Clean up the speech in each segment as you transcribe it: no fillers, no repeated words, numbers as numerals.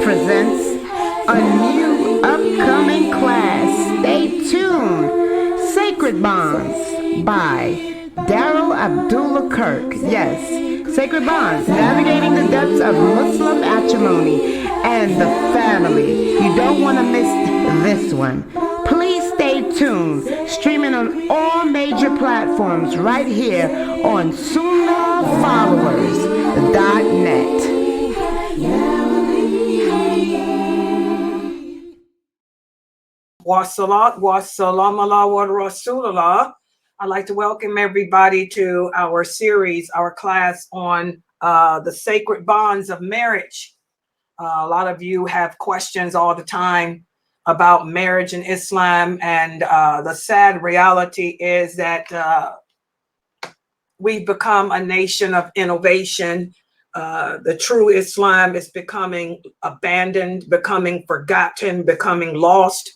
presents a new upcoming class. Stay tuned. Sacred Bonds by Darrell Abdullah Kirk. Yes, Sacred Bonds, navigating the depths of Muslim matrimony and the family. You don't want to miss this one. Please stay tuned. Streaming on all major platforms right here on Sunnahfollowers.net. Wassalat, wassalam ala wa rasulullah. I'd like to welcome everybody to our series, our class on the sacred bonds of marriage. A lot of you have questions all the time about marriage in Islam, and the sad reality is that we've become a nation of innovation. The true Islam is becoming abandoned, becoming forgotten, becoming lost.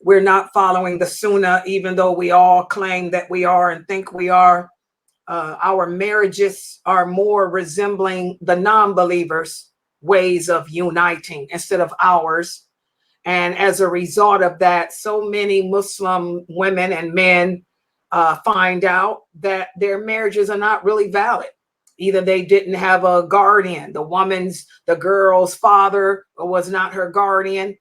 We're not following the Sunnah, even though we all claim that we are and think we are. Our marriages are more resembling the non-believers' ways of uniting instead of ours. And as a result of that, so many Muslim women and men find out that their marriages are not really valid. Either they didn't have a guardian, the girl's father was not her guardian,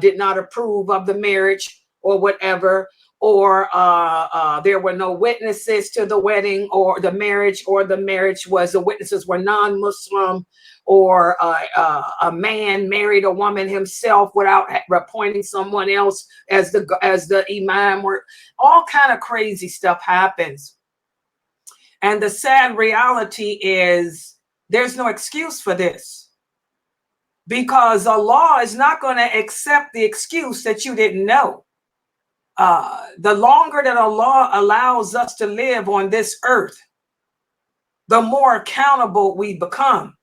did not approve of the marriage or whatever, or there were no witnesses to the wedding or the marriage the witnesses were non-Muslim, or a man married a woman himself without appointing someone else as the imam, or all kind of crazy stuff happens. And the sad reality is there's no excuse for this, because Allah is not going to accept the excuse that you didn't know. The longer that Allah allows us to live on this earth, the more accountable we become.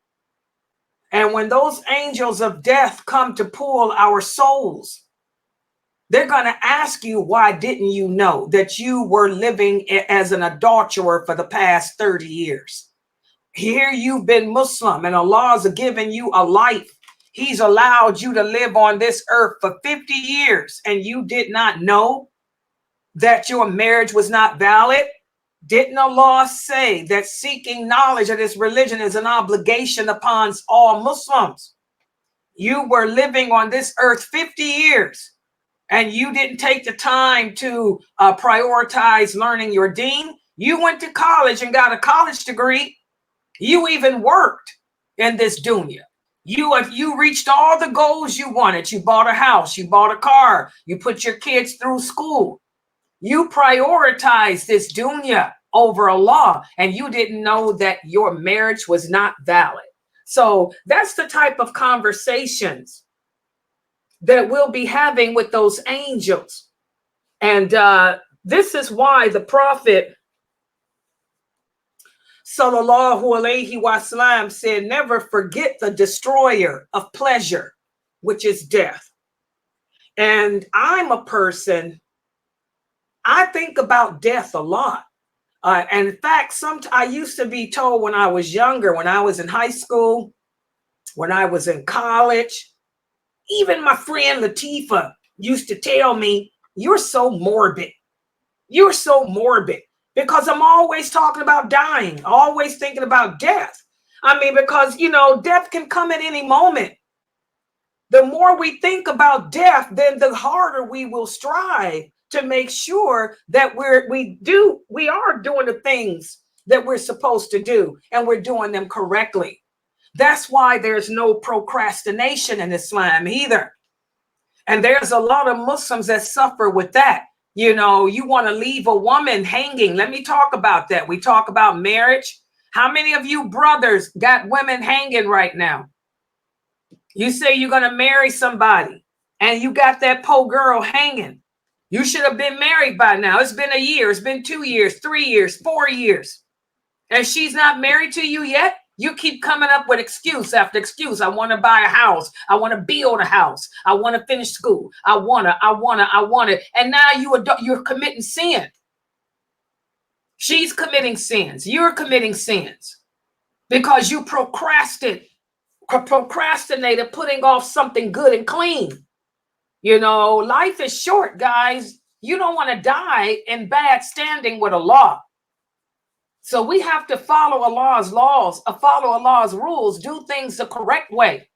And when those angels of death come to pull our souls, they're going to ask you, why didn't you know that you were living as an adulterer for the past 30 years? Here you've been Muslim, and Allah's given you a life. He's allowed you to live on this earth for 50 years, and you did not know that your marriage was not valid. Didn't Allah say that seeking knowledge of this religion is an obligation upon all Muslims? You were living on this earth 50 years, and you didn't take the time to prioritize learning your deen. You went to college and got a college degree. You even worked in this dunya. You reached all the goals you wanted. You bought a house, you bought a car, you put your kids through school. You prioritized this dunya over Allah, and you didn't know that your marriage was not valid. So that's the type of conversations that we'll be having with those angels. And this is why the Prophet Sallallahu Alaihi Wasallam said, never forget the destroyer of pleasure, which is death. And I'm a person, I think about death a lot. And in fact, I used to be told when I was younger, when I was in high school, when I was in college, even my friend Latifa used to tell me, you're so morbid. You're so morbid, because I'm always talking about dying, always thinking about death. I mean, because, death can come at any moment. The more we think about death, then the harder we will strive to make sure that we are doing the things that we're supposed to do, and we're doing them correctly. That's why there's no procrastination in Islam either. And there's a lot of Muslims that suffer with that. You want to leave a woman hanging. Let me talk about that. We talk about marriage. How many of you brothers got women hanging right now? You say you're going to marry somebody, and you got that poor girl hanging. You should have been married by now. It's been a year. It's been 2 years, 3 years, 4 years. And she's not married to you yet? You keep coming up with excuse after excuse. I want to buy a house. I want to build a house. I want to finish school. I want to. And now you're committing sin. She's committing sins. You're committing sins because you procrastinated procrastinated putting off something good and clean. You know, life is short, guys. You don't want to die in bad standing with Allah. So we have to follow Allah's laws, follow Allah's rules, do things the correct way.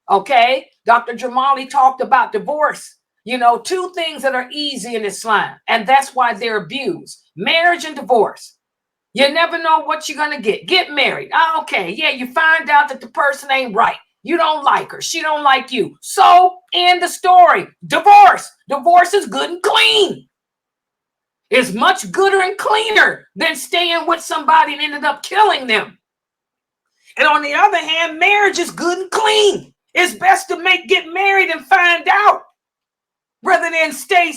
Okay? Dr. Jamali talked about divorce. You know, two things that are easy in Islam, and that's why they're abused: marriage and divorce. You never know what you're going to get. Get married. Okay, yeah, you find out that the person ain't right. You don't like her. She don't like you. So, end the story. Divorce. Divorce is good and clean. It's much gooder and cleaner than staying with somebody and ended up killing them. And on the other hand, marriage is good and clean. It's best to get married and find out, rather than stay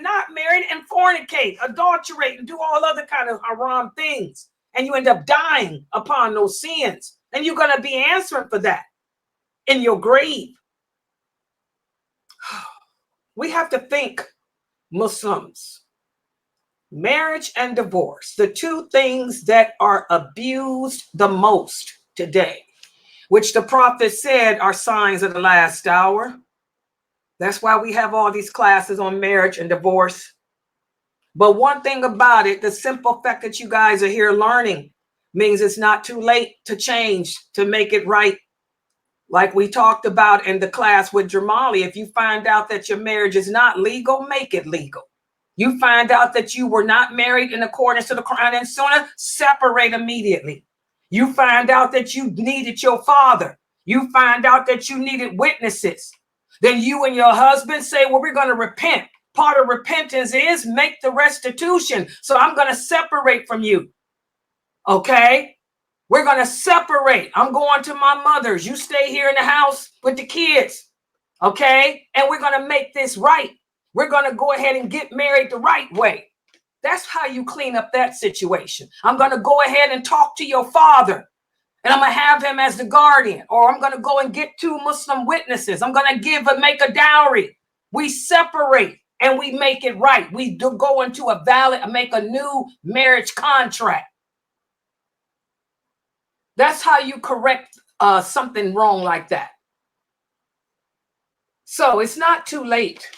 not married and fornicate, adulterate, and do all other kind of haram things. And you end up dying upon those sins. And you're going to be answering for that in your grave. We have to think, Muslims, marriage and divorce, the two things that are abused the most today, which the prophet said are signs of the last hour. That's why we have all these classes on marriage and divorce. But one thing about it, the simple fact that you guys are here learning means it's not too late to change, to make it right. Like we talked about in the class with Jamali, if you find out that your marriage is not legal, make it legal. You find out that you were not married in accordance to the Quran and Sunnah, separate immediately. You find out that you needed your father. You find out that you needed witnesses. Then you and your husband say, well, we're going to repent. Part of repentance is make the restitution. So I'm going to separate from you. Okay? We're going to separate. I'm going to my mother's. You stay here in the house with the kids. Okay? And we're going to make this right. We're going to go ahead and get married the right way. That's how you clean up that situation. I'm going to go ahead and talk to your father, and I'm going to have him as the guardian, or I'm going to go and get 2 Muslim witnesses. I'm going to make a dowry. We separate and we make it right. We do go into make a new marriage contract. That's how you correct something wrong like that. So it's not too late.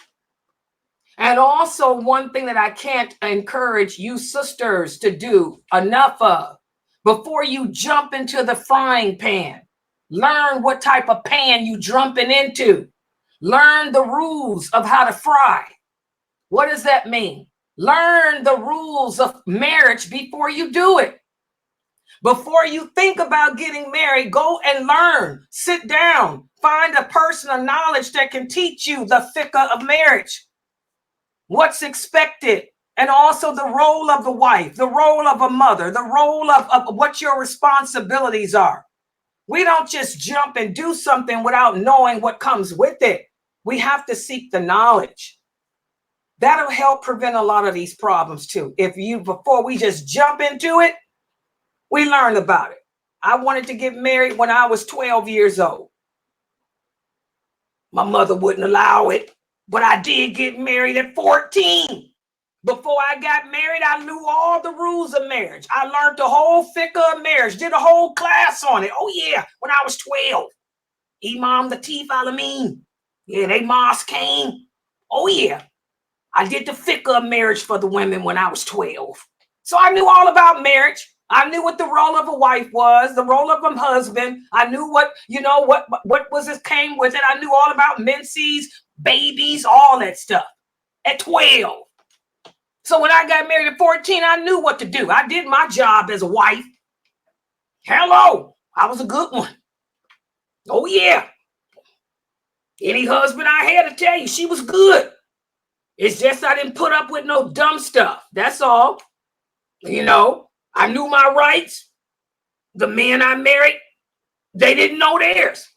And also, one thing that I can't encourage you sisters to do enough of, before you jump into the frying pan, learn what type of pan you jumping into. Learn the rules of how to fry. What does that mean? Learn the rules of marriage before you do it. Before you think about getting married, go and learn. Sit down. Find a person of knowledge that can teach you the fiqh of marriage. What's expected, and also the role of the wife, the role of a mother, the role of what your responsibilities are. We don't just jump and do something without knowing what comes with it. We have to seek the knowledge. That'll help prevent a lot of these problems too. Before we just jump into it, we learn about it. I wanted to get married when I was 12 years old. My mother wouldn't allow it. But I did get married at 14. Before I got married, I knew all the rules of marriage. I learned the whole fiqh of marriage, did a whole class on it. Oh, yeah, when I was 12. Imam Latif Alameen. Yeah, they mosque came. Oh, yeah. I did the fiqh of marriage for the women when I was 12. So I knew all about marriage. I knew what the role of a wife was, the role of a husband. I knew what was it came with it. I knew all about menses, babies, all that stuff at 12. So when I got married at 14, I knew what to do. I did my job as a wife. Hello, I was a good one. Oh, yeah. Any husband I had to tell you, she was good. It's just I didn't put up with no dumb stuff. That's all. You know, I knew my rights. The men I married, they didn't know theirs.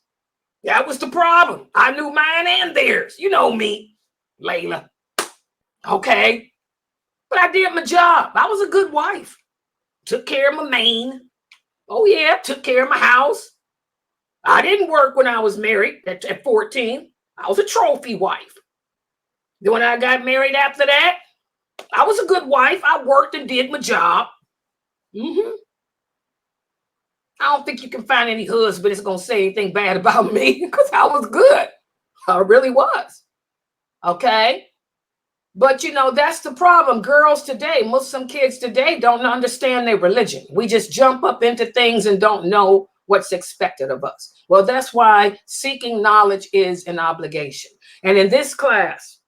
That was the problem. I knew mine and theirs. You know me, Layla. Okay. But I did my job. I was a good wife. Took care of my main. Oh, yeah. Took care of my house. I didn't work when I was married at 14. I was a trophy wife. Then when I got married after that, I was a good wife. I worked and did my job. I don't think you can find any husband that's going to say anything bad about me because I was good. I really was. Okay. But you know, that's the problem. Girls today, Muslim kids today don't understand their religion. We just jump up into things and don't know what's expected of us. Well, that's why seeking knowledge is an obligation. And in this class,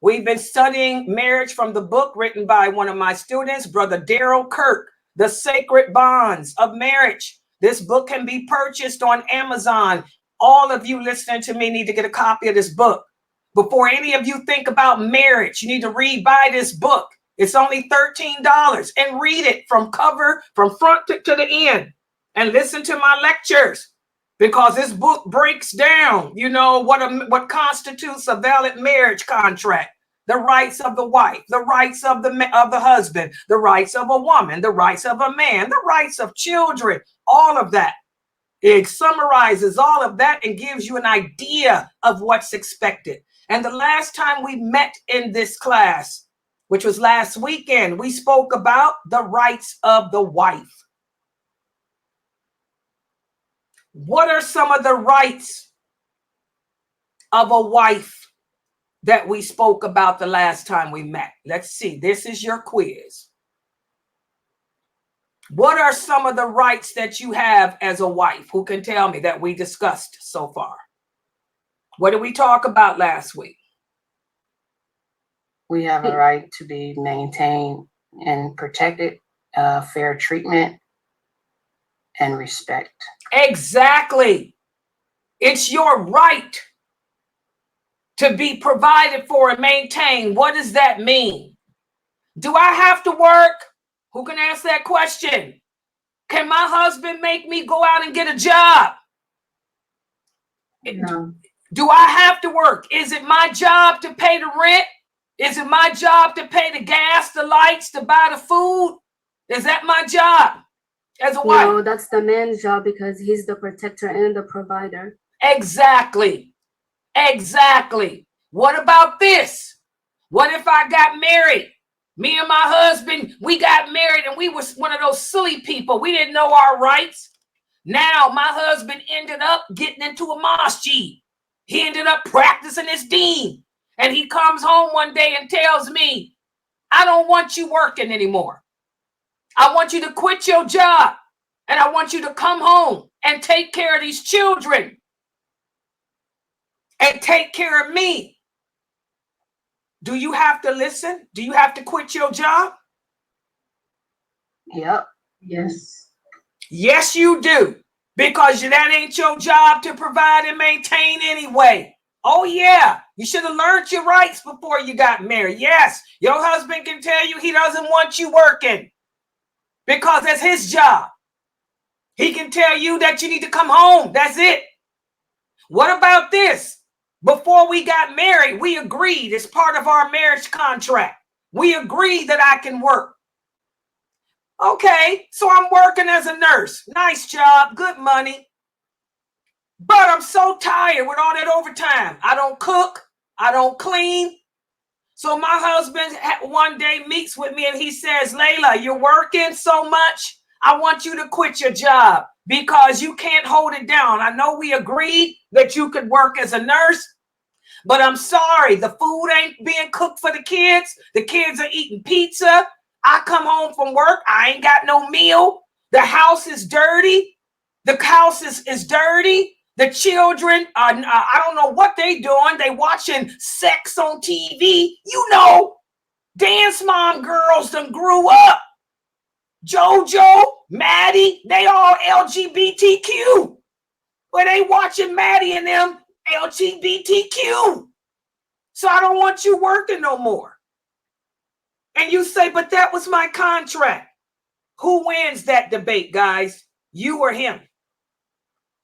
we've been studying marriage from the book written by one of my students, Brother Daryl Kirk, The Sacred Bonds of Marriage. This book can be purchased on Amazon. All of you listening to me need to get a copy of this book. Before any of you think about marriage, you need to buy this book. It's only $13 and read it from front to the end and listen to my lectures, because this book breaks down, you know, what constitutes a valid marriage contract, the rights of the wife, the rights of the husband, the rights of a woman, the rights of a man, the rights of children, all of that. It summarizes all of that and gives you an idea of what's expected. And the last time we met in this class, which was last weekend, we spoke about the rights of the wife. What are some of the rights of a wife that we spoke about the last time we met? Let's see. This is your quiz. What are some of the rights that you have as a wife? Who can tell me that we discussed so far? What did we talk about last week? We have a right to be maintained and protected, fair treatment, and respect. Exactly. It's your right to be provided for and maintained. What does that mean? Do I have to work? Who can answer that question? Can my husband make me go out and get a job? No. Do I have to work? Is it my job to pay the rent? Is it my job to pay the gas, the lights, to buy the food? Is that my job as a wife? No, that's the man's job because he's the protector and the provider. Exactly. Exactly. What about this? What if I got married? Me and my husband, we got married and we was one of those silly people. We didn't know our rights. Now my husband ended up getting into a masjid. He ended up practicing his deen. And he comes home one day and tells me, I don't want you working anymore. I want you to quit your job. And I want you to come home and take care of these children. And take care of me. Do you have to listen? Do you have to quit your job? Yep. Yes. Yes, you do. Because that ain't your job to provide and maintain anyway. Oh, yeah. You should have learned your rights before you got married. Yes, your husband can tell you he doesn't want you working because that's his job. He can tell you that you need to come home. That's it. What about this? Before we got married, we agreed as part of our marriage contract. We agreed that I can work. Okay, so I'm working as a nurse. Nice job, good money. But I'm so tired with all that overtime. I don't cook. I don't clean. So my husband one day meets with me and he says, Layla, you're working so much. I want you to quit your job because you can't hold it down. I know we agreed that you could work as a nurse, but I'm sorry. The food ain't being cooked for the kids. The kids are eating pizza. I come home from work. I ain't got no meal. The house is dirty. The house is dirty. The children, I don't know what they doing. They watching sex on TV. You know, dance mom girls done grew up. JoJo, Maddie, they all LGBTQ. But they watching Maddie and them LGBTQ. So I don't want you working no more. And you say, but that was my contract. Who wins that debate, guys? You or him?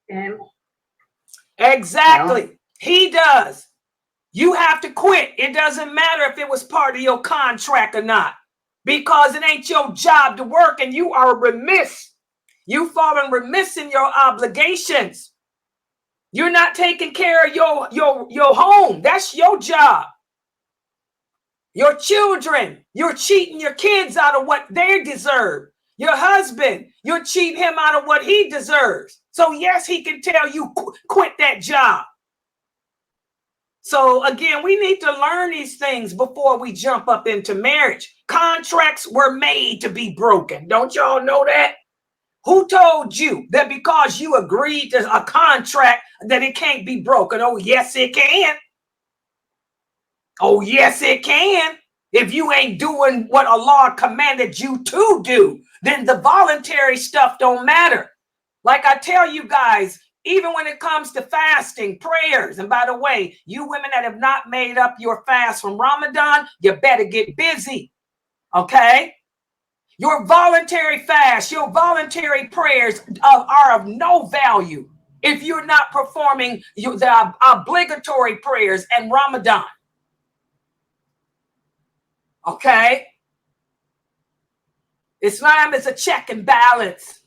Him. Exactly. No. He does. You have to quit. It doesn't matter if it was part of your contract or not, because it ain't your job to work and you are remiss. You've fallen remiss in your obligations. You're not taking care of your home. That's your job. Your children, you're cheating your kids out of what they deserve. Your husband, You'll cheat him out of what he deserves. So yes, he can tell you quit that job. So again, we need to learn these things before we jump up into marriage. Contracts were made to be broken. Don't y'all know that? Who told you that because you agreed to a contract that it can't be broken? Oh, yes, it can. Oh, yes, it can. If you ain't doing what Allah commanded you to do, then the voluntary stuff don't matter. Like I tell you guys, even when it comes to fasting, prayers, and by the way, you women that have not made up your fast from Ramadan, you better get busy, okay? Your voluntary fast, your voluntary prayers are of no value if you're not performing the obligatory prayers and Ramadan. Okay? Islam is a check and balance.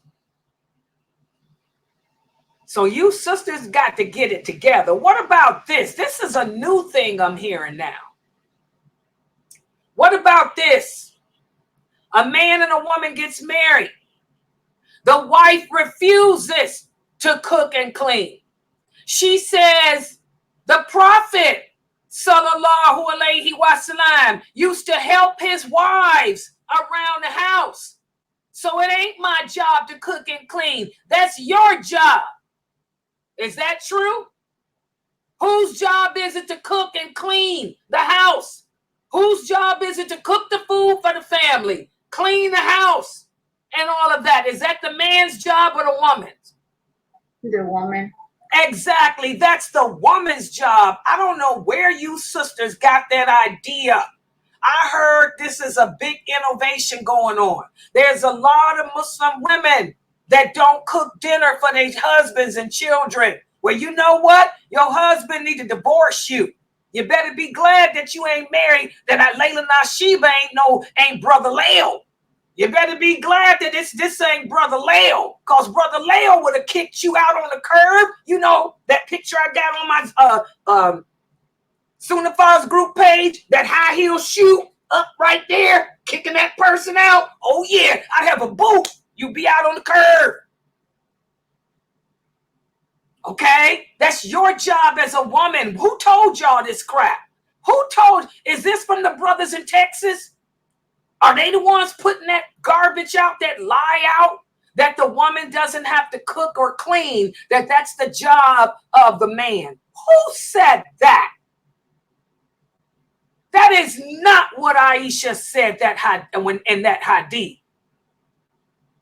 So you sisters got to get it together. What about this? This is a new thing I'm hearing now. What about this? A man and a woman gets married. The wife refuses to cook and clean. She says, the Prophet, sallallahu alaihi wasallam, used to help his wives around the house. So it ain't my job to cook and clean. That's your job. Is that true? Whose job is it to cook and clean the house? Whose job is it to cook the food for the family, clean the house, and all of that? Is that the man's job or the woman's? The woman. Exactly. That's the woman's job. I don't know where you sisters got that idea. I heard this is a big innovation going on. There's a lot of Muslim women that don't cook dinner for their husbands and children. Well, you know what? Your husband need to divorce you. You better be glad that you ain't married, that Laila Nasheeba ain't Brother Leo. You better be glad that this ain't Brother Leo, because Brother Leo would have kicked you out on the curb. You know, that picture I got on my Sunnahfollowers group page, that high heel shoe up right there, kicking that person out. Oh, yeah, I'd have a boot. You'd be out on the curb. Okay? That's your job as a woman. Who told y'all this crap? Is this from the brothers in Texas? Are they the ones putting that garbage out, that lie out, that the woman doesn't have to cook or clean, that that's the job of the man? Who said that? That is not what Aisha said in that hadith.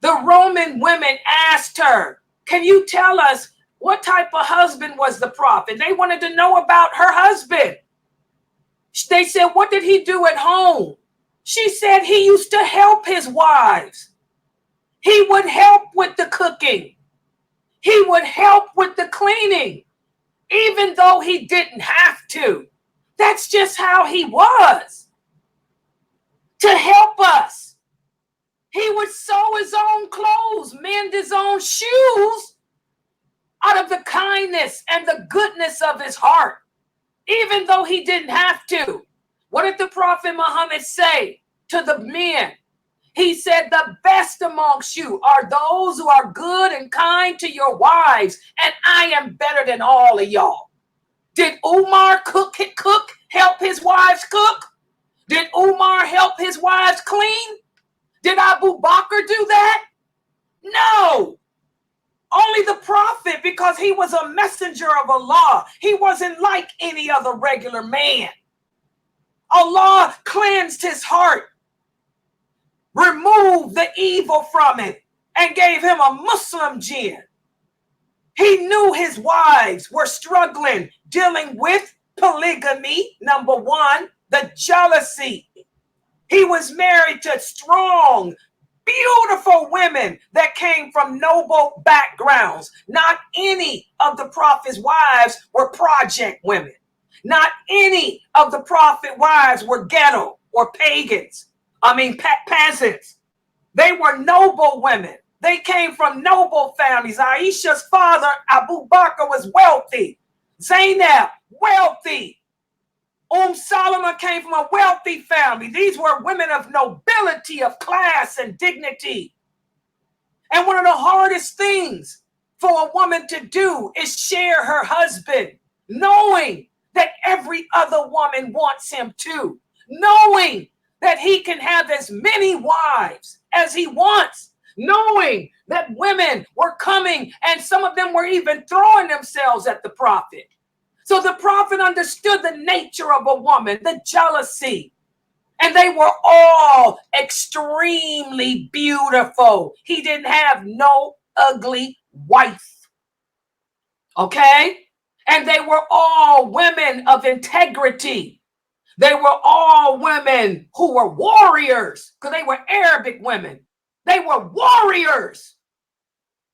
The Roman women asked her, can you tell us what type of husband was the prophet? They wanted to know about her husband. They said, what did he do at home? She said he used to help his wives. He would help with the cooking. He would help with the cleaning, even though he didn't have to. That's just how he was. To help us. He would sew his own clothes, mend his own shoes out of the kindness and the goodness of his heart, even though he didn't have to. What did the Prophet Muhammad say to the men? He said, the best amongst you are those who are good and kind to your wives, and I am better than all of y'all. Did Umar help his wives cook? Did Umar help his wives clean? Did Abu Bakr do that? No. Only the Prophet, because he was a messenger of Allah. He wasn't like any other regular man. Allah cleansed his heart, removed the evil from it, and gave him a Muslim jinn. He knew his wives were struggling, dealing with polygamy, number one, the jealousy. He was married to strong, beautiful women that came from noble backgrounds. Not any of the Prophet's wives were project women. Not any of the Prophet wives were ghetto or peasants. They were noble women. They came from noble families. Aisha's father, Abu Bakr, was wealthy. Zainab, wealthy. Salama came from a wealthy family. These were women of nobility, of class and dignity. And one of the hardest things for a woman to do is share her husband, knowing that every other woman wants him too, knowing that he can have as many wives as he wants, knowing that women were coming and some of them were even throwing themselves at the prophet. So the prophet understood the nature of a woman, the jealousy, and they were all extremely beautiful. He didn't have no ugly wife. Okay? And they were all women of integrity. They were all women who were warriors, because they were Arabic women. They were warriors.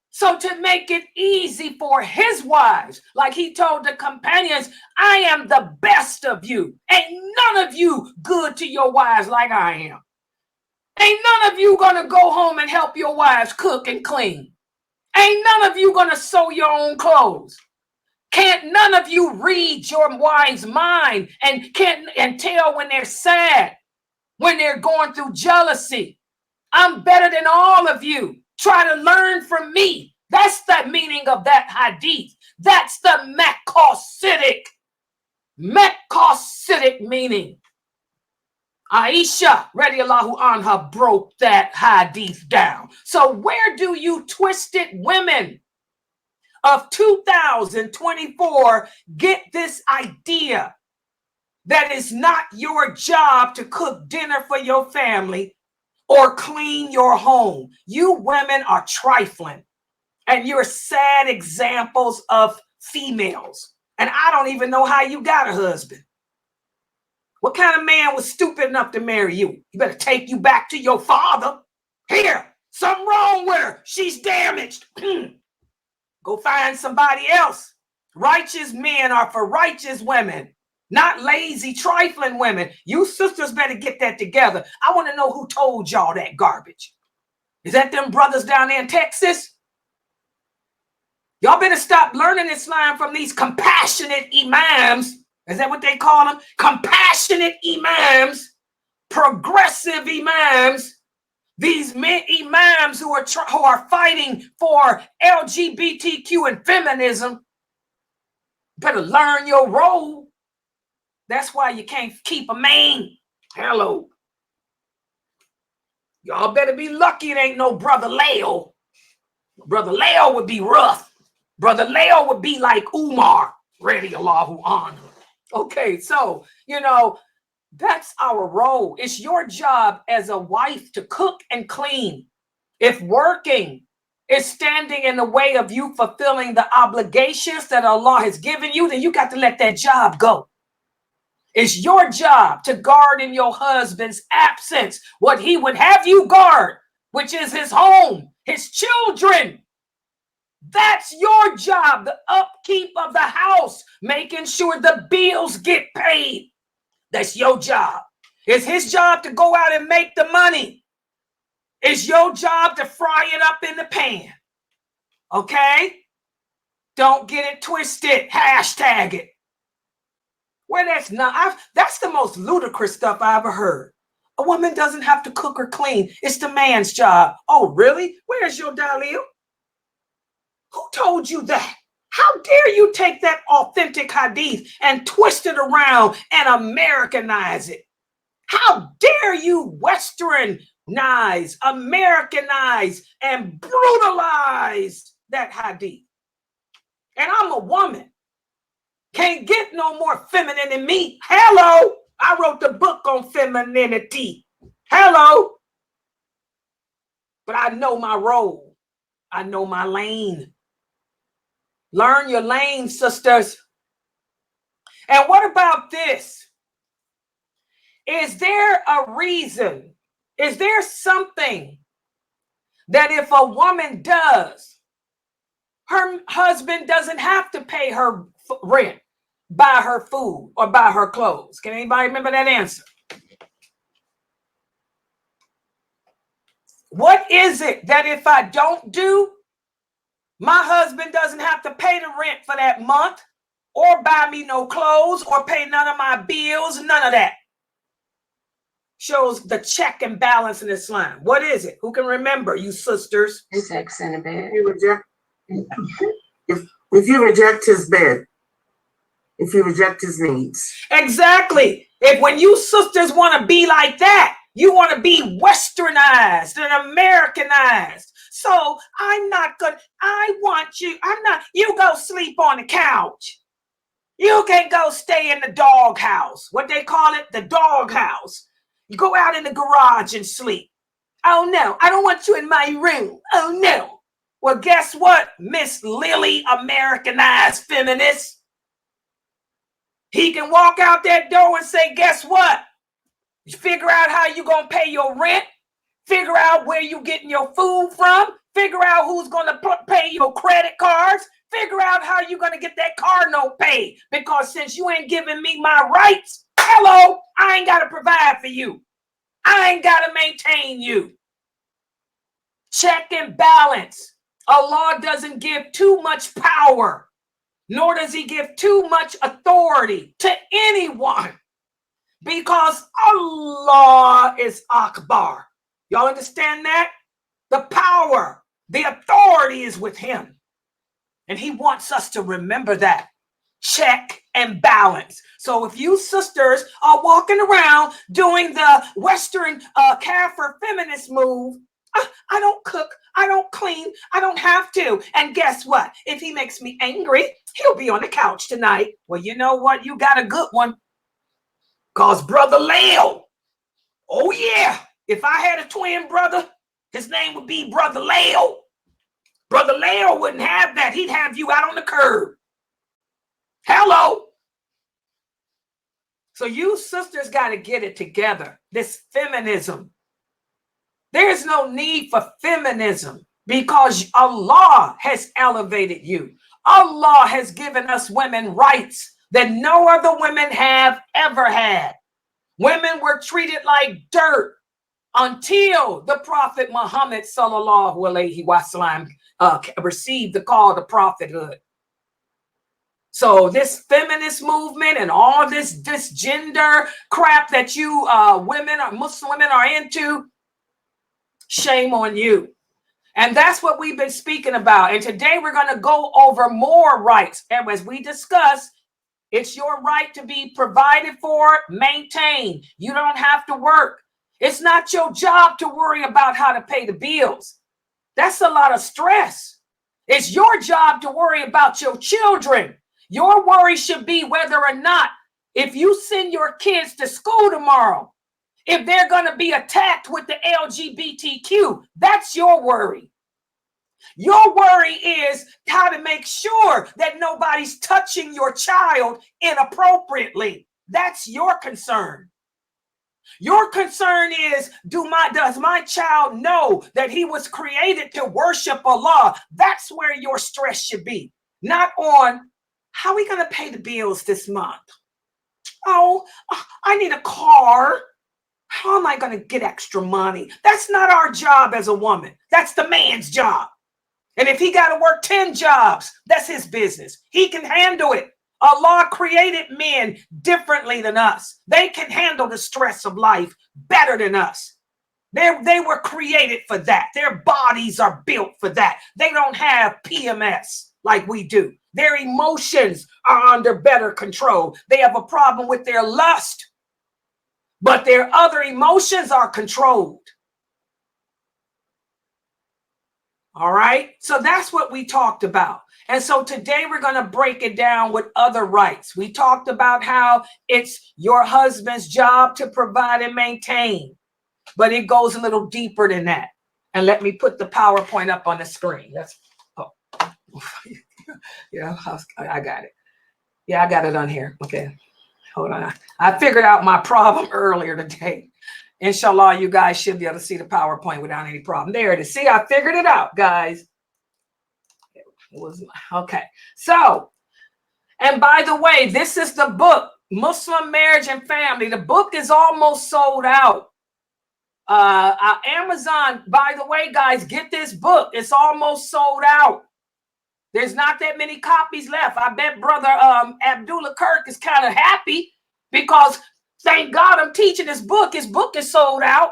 So to make it easy for his wives, like he told the companions, I am the best of you. Ain't none of you good to your wives like I am. Ain't none of you gonna go home and help your wives cook and clean. Ain't none of you gonna sew your own clothes. Can't none of you read your wife's mind and tell when they're sad, when they're going through jealousy. I'm better than all of you. Try to learn from me. That's the meaning of that hadith. That's the Meccasidic meaning. Aisha radiallahu anha broke that hadith down. So where do you twisted women of 2024 get this idea that it's not your job to cook dinner for your family or clean your home? You women are trifling, and you're sad examples of females. And I don't even know how you got a husband. What kind of man was stupid enough to marry you? You better take you back to your father. Here, something wrong with her. She's damaged. Go find somebody else. Righteous men are for righteous women, not lazy, trifling women. You sisters better get that together. I want to know who told y'all that garbage. Is that them brothers down there in Texas? Y'all better stop learning Islam from these compassionate imams. Is that what they call them? Compassionate imams, progressive imams. These men imams who are fighting for LGBTQ and feminism. Better learn your role. That's why you can't keep a man. Hello. Y'all better be lucky it ain't no Brother Leo. Brother Leo would be rough. Brother Leo would be like Umar, radiallahu anhu. Okay, so, that's our role. It's your job as a wife to cook and clean. If working is standing in the way of you fulfilling the obligations that Allah has given you, then you got to let that job go. It's your job to guard in your husband's absence what he would have you guard, which is his home, his children. That's your job, the upkeep of the house, making sure the bills get paid. That's your job. It's his job to go out and make the money. It's your job to fry it up in the pan. Okay? Don't get it twisted. Hashtag it. Well, that's the most ludicrous stuff I ever heard. A woman doesn't have to cook or clean. It's the man's job. Oh, really? Where's your Dalil? Who told you that? How dare you take that authentic hadith and twist it around and Americanize it? How dare you Westernize, Americanize, and brutalize that hadith? And I'm a woman. Can't get no more feminine than me. Hello. I wrote the book on femininity. Hello. But I know my role. I know my lane. Learn your lane, sisters. And what about this? Is there a reason? Is there something that if a woman does, her husband doesn't have to pay her rent, buy her food, or buy her clothes? Can anybody remember that answer? What is it that if I don't do, my husband doesn't have to pay the rent for that month, or buy me no clothes, or pay none of my bills, none of that? shows the check and balance in Islam? What is it? Who can remember, you sisters? Sex in the bed. If you reject his bed, if you reject his needs. Exactly. If when you sisters want to be like that, you want to be westernized and Americanized. So I want you, you go sleep on the couch. You can go stay in the dog house. What they call it, the dog house. You go out in the garage and sleep. Oh no, I don't want you in my room. Oh no. Well, guess what, Miss Lily Americanized feminist? He can walk out that door and say, guess what? You figure out how you gonna pay your rent. Figure out where you getting your food from. Figure out who's gonna pay your credit cards. Figure out how you gonna get that car note paid. Because since you ain't giving me my rights, hello, I ain't gotta provide for you. I ain't gotta maintain you. Check and balance. Allah doesn't give too much power, nor does he give too much authority to anyone, because Allah is Akbar. Y'all understand that? The power, the authority is with him. And he wants us to remember that. Check and balance. So if you sisters are walking around doing the Western Kafir feminist move, I don't cook, I don't clean, I don't have to. And guess what? If he makes me angry, he'll be on the couch tonight. Well, you know what? You got a good one. Because Brother Leo, oh yeah, if I had a twin brother, his name would be Brother Leo. Brother Leo wouldn't have that. He'd have you out on the curb. Hello. So you sisters got to get it together. This feminism. There's no need for feminism because Allah has elevated you. Allah has given us women rights that no other women have ever had. Women were treated like dirt until the Prophet Muhammad sallallahu alaihi wasallam received the call to prophethood. So this feminist movement and all this gender crap that you women or Muslim women are into, shame on you. And that's what we've been speaking about. And today we're going to go over more rights. And as we discussed, it's your right to be provided for, maintained. You don't have to work. It's not your job to worry about how to pay the bills. That's a lot of stress. It's your job to worry about your children. Your worry should be whether or not, if you send your kids to school tomorrow, if they're going to be attacked with the LGBTQ, that's your worry. Your worry is how to make sure that nobody's touching your child inappropriately. That's your concern. Your concern is, does my child know that he was created to worship Allah? That's where your stress should be. Not on, how are we going to pay the bills this month? Oh, I need a car. How am I going to get extra money? That's not our job as a woman. That's the man's job. And if he got to work 10 jobs, that's his business. He can handle it. Allah created men differently than us. They can handle the stress of life better than us. They were created for that. Their bodies are built for that. They don't have PMS like we do. Their emotions are under better control. They have a problem with their lust, but their other emotions are controlled. All right. So that's what we talked about. And so today we're going to break it down with other rights. We talked about how it's your husband's job to provide and maintain, but it goes a little deeper than that. And let me put the PowerPoint up on the screen. Yeah, I got it. Yeah, I got it on here. Okay. Hold on. I figured out my problem earlier today. Inshallah, you guys should be able to see the PowerPoint without any problem. There it is. See, I figured it out, guys. It was okay. So, and by the way, this is the book, Muslim Marriage and Family. The book is almost sold out. Amazon, by the way, guys, get this book. It's almost sold out. There's not that many copies left. I bet Brother Abdullah Kirk is kind of happy because Thank God I'm teaching this book. His book is sold out.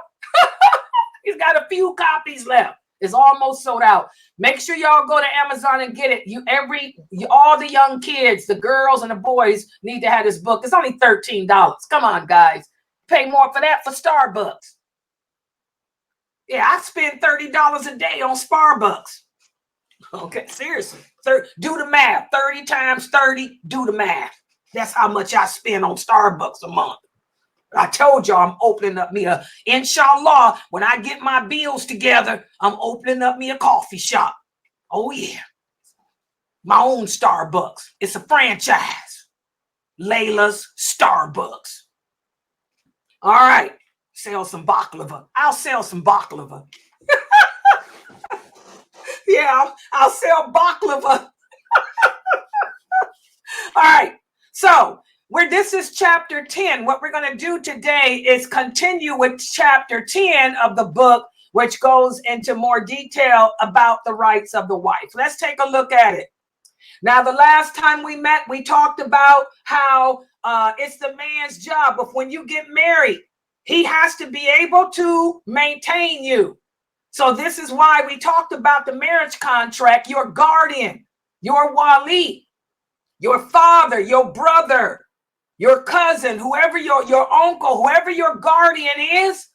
He's got a few copies left. It's almost sold out. Make sure y'all go to Amazon and get it. All the young kids, the girls and the boys need to have this book. It's only $13. Come on, guys. Pay more for that for Starbucks. Yeah, I spend $30 a day on Starbucks. Okay, seriously. Do the math. 30 times 30, do the math. That's how much I spend on Starbucks a month. I told y'all I'm opening up me inshallah, when I get my bills together, I'm opening up me a coffee shop. Oh yeah. My own Starbucks. It's a franchise. Layla's Starbucks. All right. Sell some baklava. I'll sell some baklava. Yeah, I'll sell baklava. All right. So this is chapter 10. What we're going to do today is continue with chapter 10 of the book, which goes into more detail about the rights of the wife. Let's take a look at it. Now, the last time we met, we talked about how it's the man's job. But when you get married, he has to be able to maintain you. So this is why we talked about the marriage contract, your guardian, your wali, your father, your brother, your cousin, whoever your uncle, whoever your guardian is,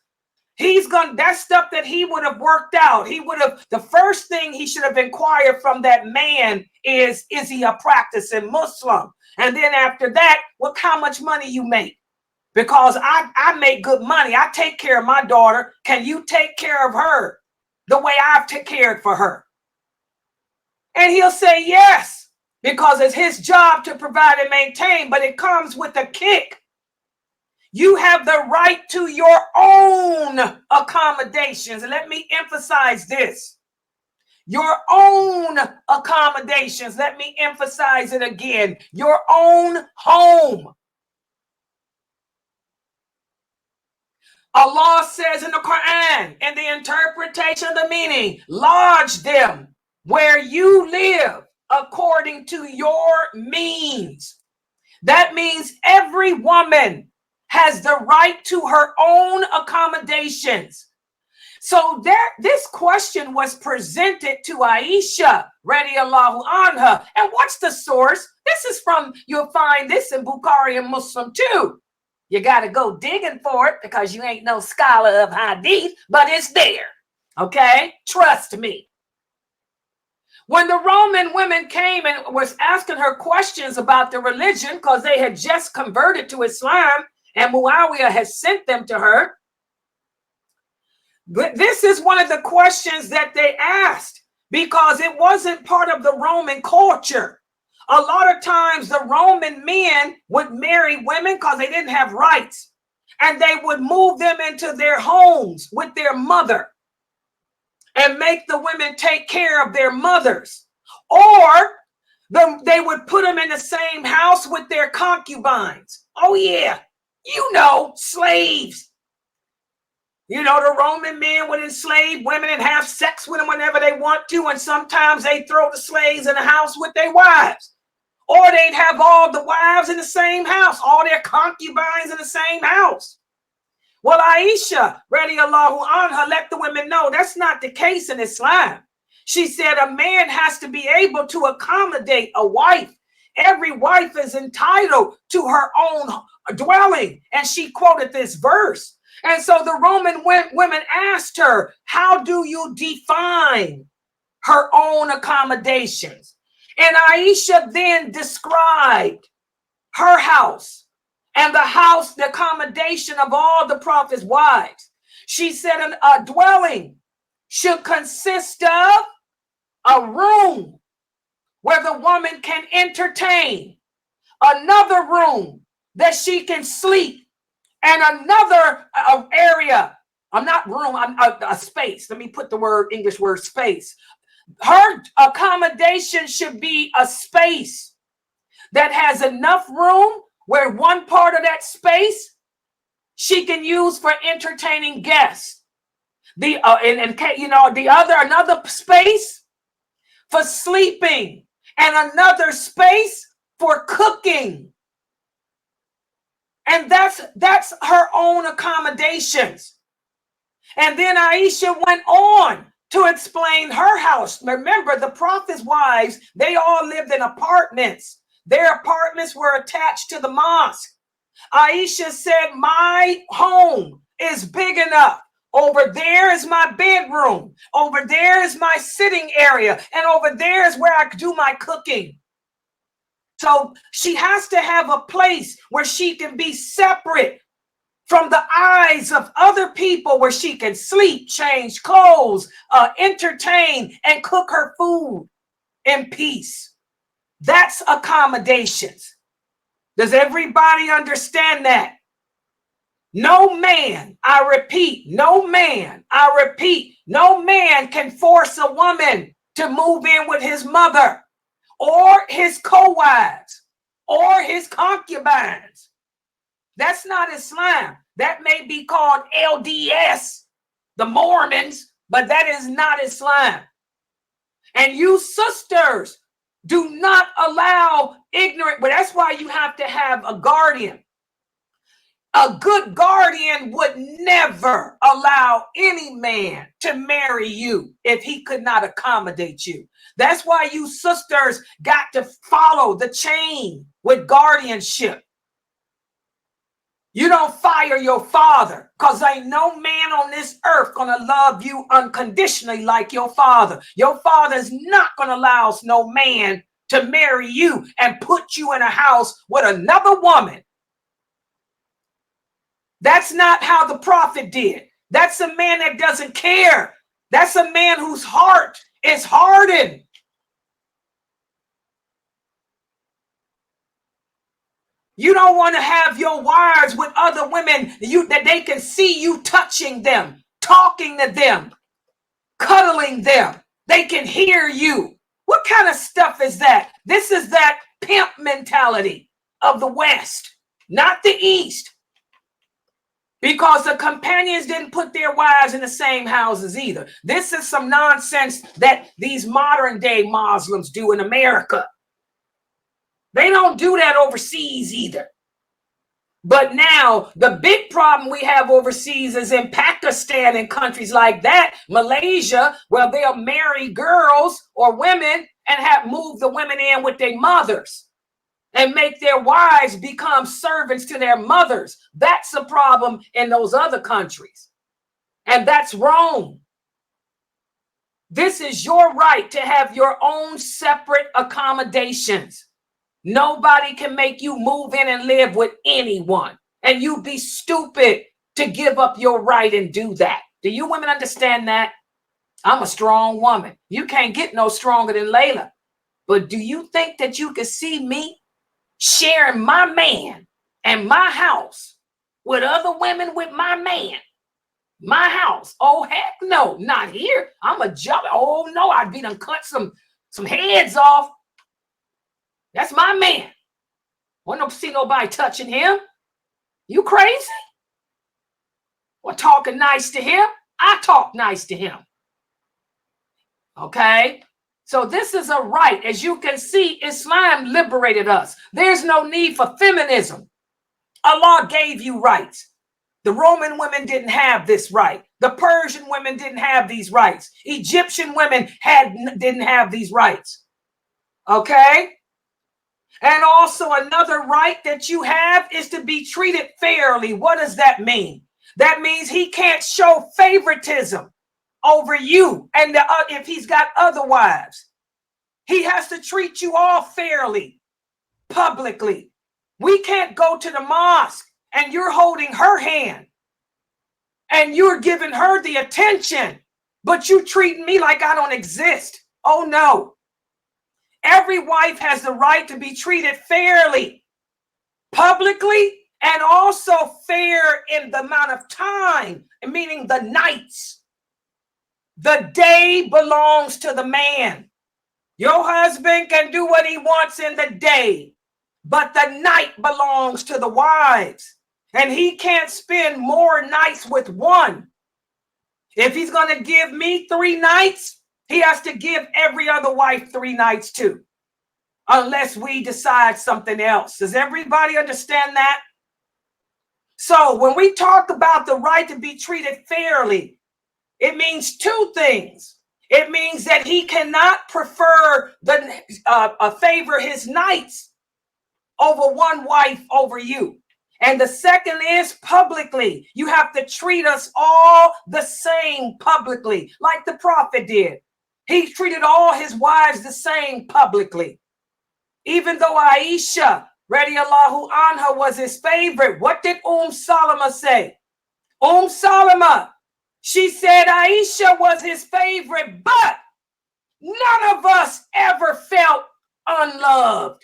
that's stuff that he would have worked out. The first thing he should have inquired from that man is he a practicing Muslim? And then after that, how much money you make? Because I make good money. I take care of my daughter. Can you take care of her the way I've cared for her? And he'll say yes, because it's his job to provide and maintain, but it comes with a kick. You have the right to your own accommodations. And let me emphasize this. Your own accommodations. Let me emphasize it again. Your own home. Allah says in the Quran, in the interpretation of the meaning, lodge them where you live according to your means. That means every woman has the right to her own accommodations. So this question was presented to Aisha, radiallahu anha. And what's the source? You'll find this in Bukhari and Muslim too. You got to go digging for it because you ain't no scholar of hadith, but it's there. Okay? Trust me. When the Roman women came and was asking her questions about the religion, because they had just converted to Islam and Muawiyah had sent them to her, but this is one of the questions that they asked because it wasn't part of the Roman culture. A lot of times the Roman men would marry women because they didn't have rights, and they would move them into their homes with their mother and make the women take care of their mothers, or they would put them in the same house with their concubines. Oh yeah, slaves. The Roman men would enslave women and have sex with them whenever they want to, and sometimes they throw the slaves in the house with their wives. Or they'd have all the wives in the same house, all their concubines in the same house. Well, Aisha, radiallahu anha, let the women know that's not the case in Islam. She said a man has to be able to accommodate a wife. Every wife is entitled to her own dwelling. And she quoted this verse. And so the Roman women asked her, how do you define her own accommodations? And Aisha then described her house and the accommodation of all the Prophet's wives. She said a dwelling should consist of a room where the woman can entertain, another room that she can sleep, and another area, a space. Let me put the English word space. Her accommodation should be a space that has enough room where one part of that space she can use for entertaining guests. Another space for sleeping, and another space for cooking. And that's her own accommodations. And then Aisha went on to explain her house. Remember, the prophet's wives, they all lived in apartments. Their apartments were attached to the mosque. Aisha said, my home is big enough. Over there is my bedroom. Over there is my sitting area. And over there is where I do my cooking. So she has to have a place where she can be separate from the eyes of other people, where she can sleep, change clothes, entertain, and cook her food in peace. That's accommodations. Does everybody understand that? No man, I repeat, no man can force a woman to move in with his mother or his co-wives or his concubines. That's not Islam. That may be called LDS, the Mormons, but that is not Islam. And you sisters do not allow ignorant, but that's why you have to have a guardian. A good guardian would never allow any man to marry you if he could not accommodate you. That's why you sisters got to follow the chain with guardianship. You don't fire your father, because ain't no man on this earth gonna love you unconditionally like your father. Your father's not gonna allow no man to marry you and put you in a house with another woman. That's not how the prophet did. That's a man that doesn't care. That's a man whose heart is hardened. You don't want to have your wives with other women that they can see you touching them, talking to them, cuddling them. They can hear you. What kind of stuff is that? This is that pimp mentality of the West, not the East. Because the companions didn't put their wives in the same houses either. This is some nonsense that these modern day Muslims do in America. They don't do that overseas either. But now the big problem we have overseas is in Pakistan and countries like that, Malaysia, where they'll marry girls or women and have moved the women in with their mothers and make their wives become servants to their mothers. That's a problem in those other countries. And that's wrong. This is your right to have your own separate accommodations. Nobody can make you move in and live with anyone. And you'd be stupid to give up your right and do that. Do you women understand that? I'm a strong woman. You can't get no stronger than Layla. But do you think that you can see me sharing my man and my house with other women with my man? My house? Oh, heck no, not here. I'm a jolly. Oh, no, I'd be done cut some heads off. That's my man. I don't see nobody touching him. You crazy? Or talking nice to him? I talk nice to him. Okay? So this is a right. As you can see, Islam liberated us. There's no need for feminism. Allah gave you rights. The Roman women didn't have this right. The Persian women didn't have these rights. Egyptian women didn't have these rights. Okay? And also another right that you have is to be treated fairly. What does that mean? That means he can't show favoritism over you. And if he's got other wives, he has to treat you all fairly, publicly. We can't go to the mosque and you're holding her hand and you're giving her the attention, but you treating me like I don't exist. Oh no. Every wife has the right to be treated fairly, publicly, and also fair in the amount of time, meaning the nights. The day belongs to the man. Your husband can do what he wants in the day, but the night belongs to the wives. And he can't spend more nights with one. If he's going to give me 3 nights, he has to give every other wife 3 nights too, unless we decide something else. Does everybody understand that? So when we talk about the right to be treated fairly, it means two things. It means that he cannot prefer favor his knights over one wife over you. And the second is publicly. You have to treat us all the same publicly, like the prophet did. He treated all his wives the same publicly. Even though Aisha, radiallahu anha, was his favorite, what did Salama say? Salama, she said Aisha was his favorite, but none of us ever felt unloved.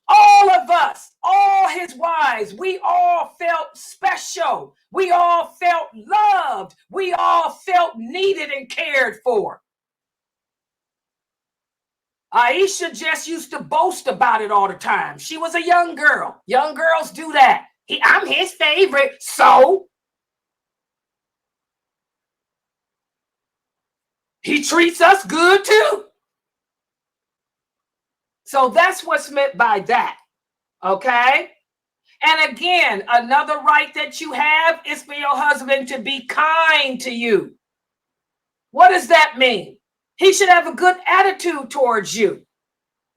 All of us, all his wives, we all felt special. We all felt loved. We all felt needed and cared for. Aisha just used to boast about it all the time. She was a young girl. Young girls do that. I'm his favorite. So he treats us good too. So that's what's meant by that. Okay. And again, another right that you have is for your husband to be kind to you. What does that mean? He should have a good attitude towards you.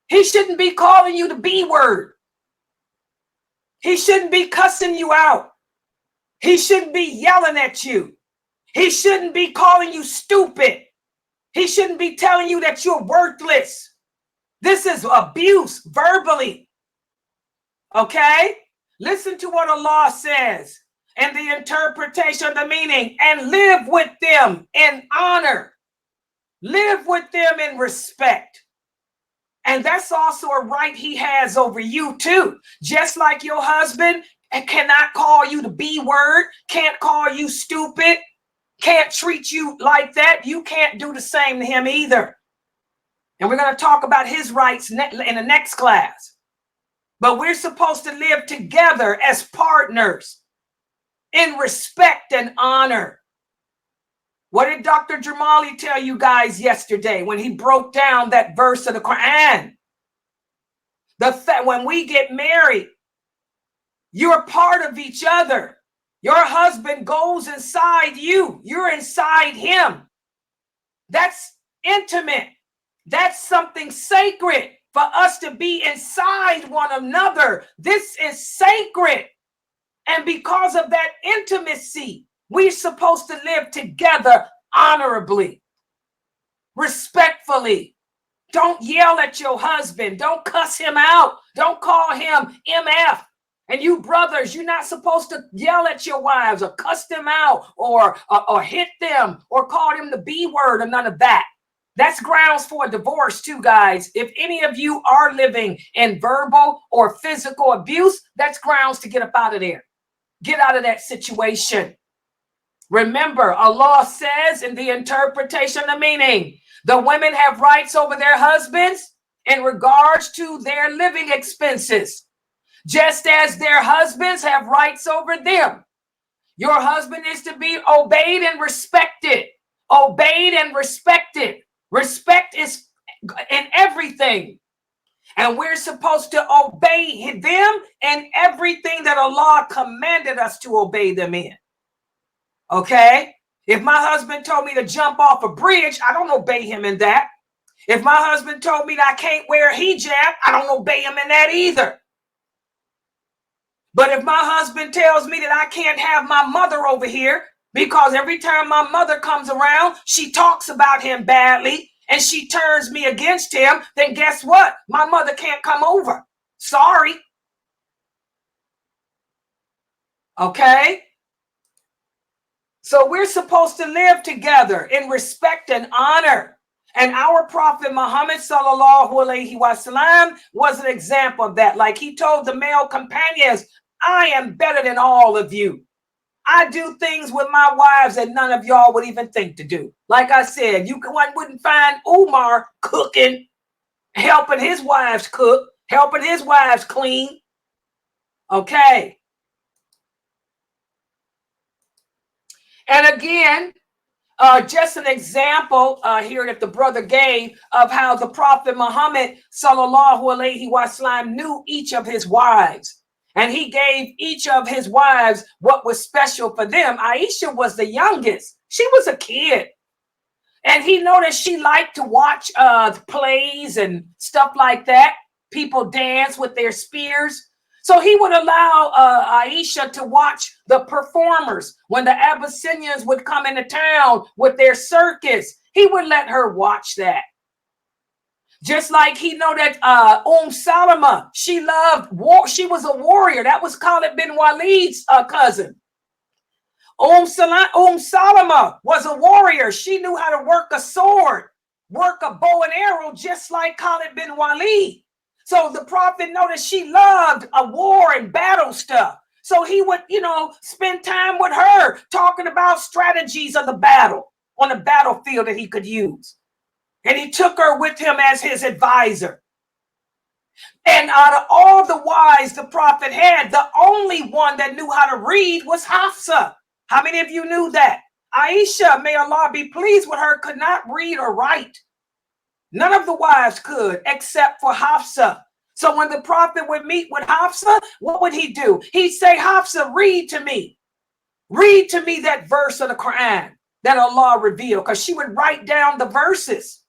He shouldn't be calling you the B word. He shouldn't be cussing you out. He shouldn't be yelling at you. He shouldn't be calling you stupid. He shouldn't be telling you that you're worthless. This is abuse verbally. Okay? Listen to what Allah says and the interpretation of the meaning, and live with them in honor. Live with them in respect. And that's also a right he has over you too. Just like your husband cannot call you the B word, can't call you stupid, can't treat you like that, you can't do the same to him either. And we're going to talk about his rights in the next class. But we're supposed to live together as partners in respect and honor. What did Dr. Jamali tell you guys yesterday when he broke down that verse of the Quran? When we get married, you're part of each other. Your husband goes inside you. You're inside him. That's intimate. That's something sacred for us to be inside one another. This is sacred. And because of that intimacy, we're supposed to live together honorably, respectfully. Don't yell at your husband. Don't cuss him out. Don't call him MF. And you brothers, you're not supposed to yell at your wives or cuss them out or hit them or call them the B word or none of that. That's grounds for a divorce too, guys. If any of you are living in verbal or physical abuse, that's grounds to get up out of there. Get out of that situation. Remember, Allah says in the interpretation of the meaning, the women have rights over their husbands in regards to their living expenses, just as their husbands have rights over them. Your husband is to be obeyed and respected. Obeyed and respected. Respect is in everything. And we're supposed to obey them in everything that Allah commanded us to obey them in. Okay? If my husband told me to jump off a bridge, I don't obey him in that. If my husband told me that I can't wear a hijab, I don't obey him in that either. But if my husband tells me that I can't have my mother over here because every time my mother comes around, she talks about him badly and she turns me against him, then guess what? My mother can't come over. Sorry. Okay? So we're supposed to live together in respect and honor. And our Prophet Muhammad sallallahu alaihi wasallam was an example of that. Like he told the male companions, I am better than all of you. I do things with my wives that none of y'all would even think to do. Like I said, one wouldn't find Umar cooking, helping his wives cook, helping his wives clean. Okay. And again, just an example here that the brother gave of how the Prophet Muhammad sallallahu alaihi wasallam knew each of his wives. And he gave each of his wives what was special for them. Aisha was the youngest. She was a kid. And he noticed she liked to watch plays and stuff like that. People dance with their spears. So he would allow Aisha to watch the performers. When the Abyssinians would come into town with their circus, he would let her watch that. Just like he know that Salama, she loved war. She was a warrior. That was Khalid bin Walid's cousin. Salama was a warrior. She knew how to work a sword, work a bow and arrow, just like Khalid bin Walid. So the prophet noticed she loved a war and battle stuff. So he would, spend time with her talking about strategies of the battle on the battlefield that he could use. And he took her with him as his advisor. And out of all the wives the prophet had, the only one that knew how to read was Hafsa. How many of you knew that? Aisha, may Allah be pleased with her, could not read or write. None of the wives could, except for Hafsa. So when the prophet would meet with Hafsa, what would he do? He'd say, Hafsa, read to me. Read to me that verse of the Quran that Allah revealed, because she would write down the verses.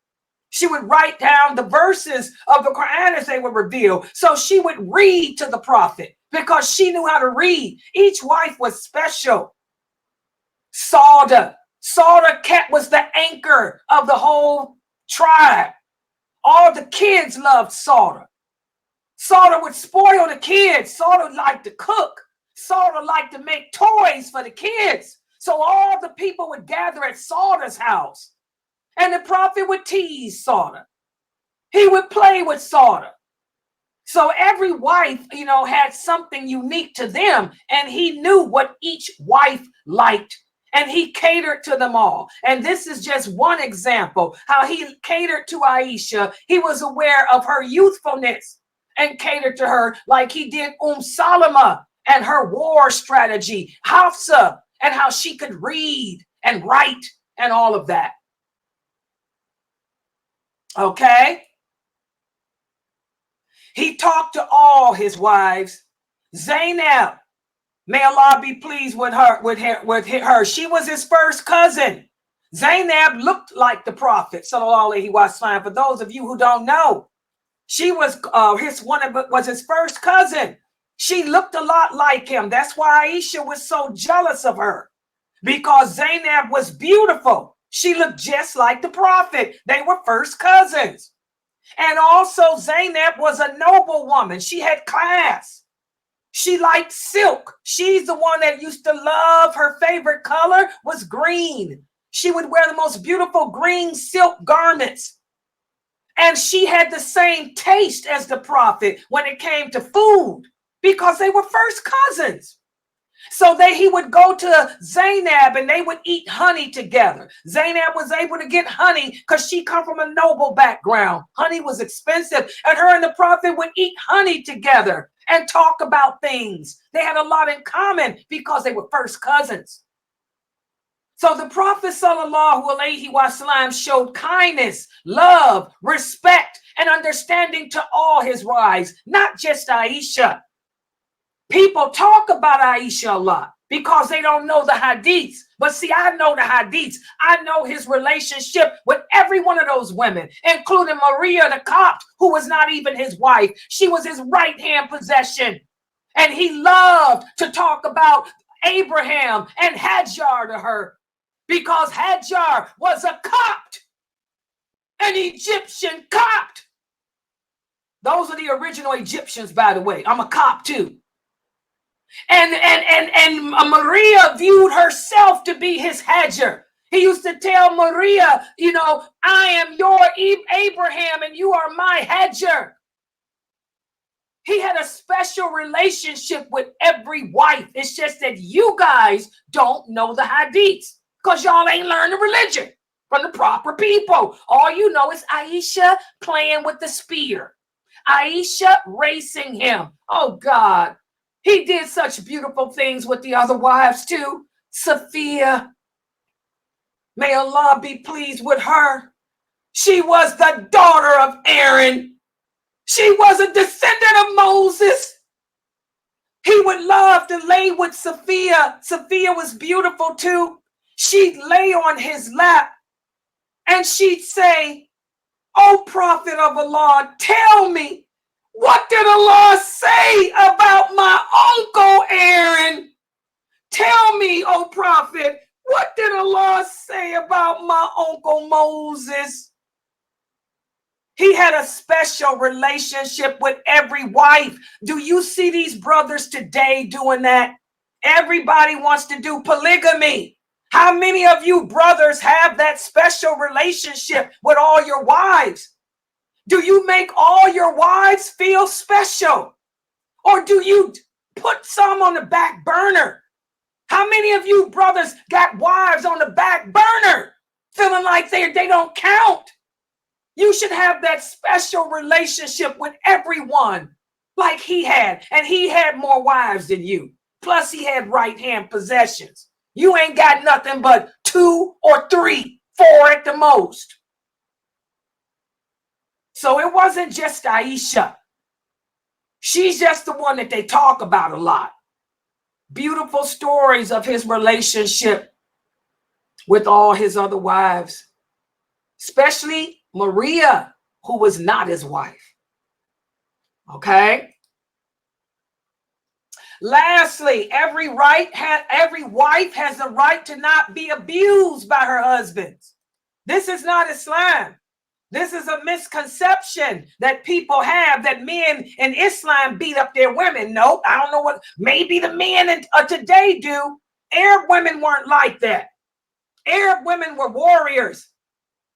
She would write down the verses of the Quran as they were revealed. So she would read to the prophet because she knew how to read. Each wife was special. Sauda was the anchor of the whole tribe. All the kids loved Sauda. Sauda would spoil the kids. Sauda liked to cook. Sauda liked to make toys for the kids. So all the people would gather at Sauda's house. And the prophet would tease Sauda. He would play with Sauda. So every wife, had something unique to them. And he knew what each wife liked. And he catered to them all. And this is just one example, how he catered to Aisha. He was aware of her youthfulness and catered to her like he did Salama and her war strategy, Hafsa, and how she could read and write and all of that. Okay? He talked to all his wives. Zainab, may Allah be pleased with her. She was his first cousin. Zainab looked like the Prophet, sallallahu alaihi wasallam. For those of you who don't know, she was his first cousin. She looked a lot like him. That's why Aisha was so jealous of her, because Zainab was beautiful. She looked just like the Prophet. They were first cousins. And also Zainab was a noble woman. She had class. She liked silk. She's the one that used to love, her favorite color was green. She would wear the most beautiful green silk garments. And she had the same taste as the Prophet when it came to food, because they were first cousins. So he would go to Zainab and they would eat honey together. Zainab was able to get honey because she come from a noble background. Honey was expensive, and her and the Prophet would eat honey together and talk about things. They had a lot in common because they were first cousins. So the Prophet sallallahu alaihi wasallam showed kindness, love, respect, and understanding to all his wives, not just Aisha. People talk about Aisha a lot because they don't know the hadiths. But see, I know the hadiths. I know his relationship with every one of those women, including Maria the Copt, who was not even his wife. She was his right-hand possession. And he loved to talk about Abraham and Hajar to her, because Hajar was a Copt, an Egyptian Copt. Those are the original Egyptians, by the way. I'm a Copt too. And Maria viewed herself to be his Hajar. He used to tell Maria, I am your Abraham and you are my Hajar. He had a special relationship with every wife. It's just that you guys don't know the hadiths because y'all ain't learned the religion from the proper people. All you know is Aisha playing with the spear. Aisha racing him. Oh, God. He did such beautiful things with the other wives too. Sophia, may Allah be pleased with her. She was the daughter of Aaron. She was a descendant of Moses. He would love to lay with Sophia. Sophia was beautiful too. She'd lay on his lap and she'd say, "Oh, prophet of Allah, tell me, what did Allah say about my uncle Aaron? Tell me, oh prophet, what did Allah say about my uncle Moses?" He had a special relationship with every wife. Do you see these brothers today doing that? Everybody wants to do polygamy. How many of you brothers have that special relationship with all your wives? Do you make all your wives feel special? Or do you put some on the back burner? How many of you brothers got wives on the back burner, feeling like they don't count? You should have that special relationship with everyone like he had. And he had more wives than you. Plus he had right-hand possessions. You ain't got nothing but 2 or 3, 4 at the most. So it wasn't just Aisha. She's just the one that they talk about a lot. Beautiful stories of his relationship with all his other wives, especially Maria, who was not his wife. Okay. Lastly, every wife has the right to not be abused by her husbands. This is not Islam. This is a misconception that people have, that men in Islam beat up their women. Nope, I don't know what, maybe the men today do. Arab women weren't like that. Arab women were warriors.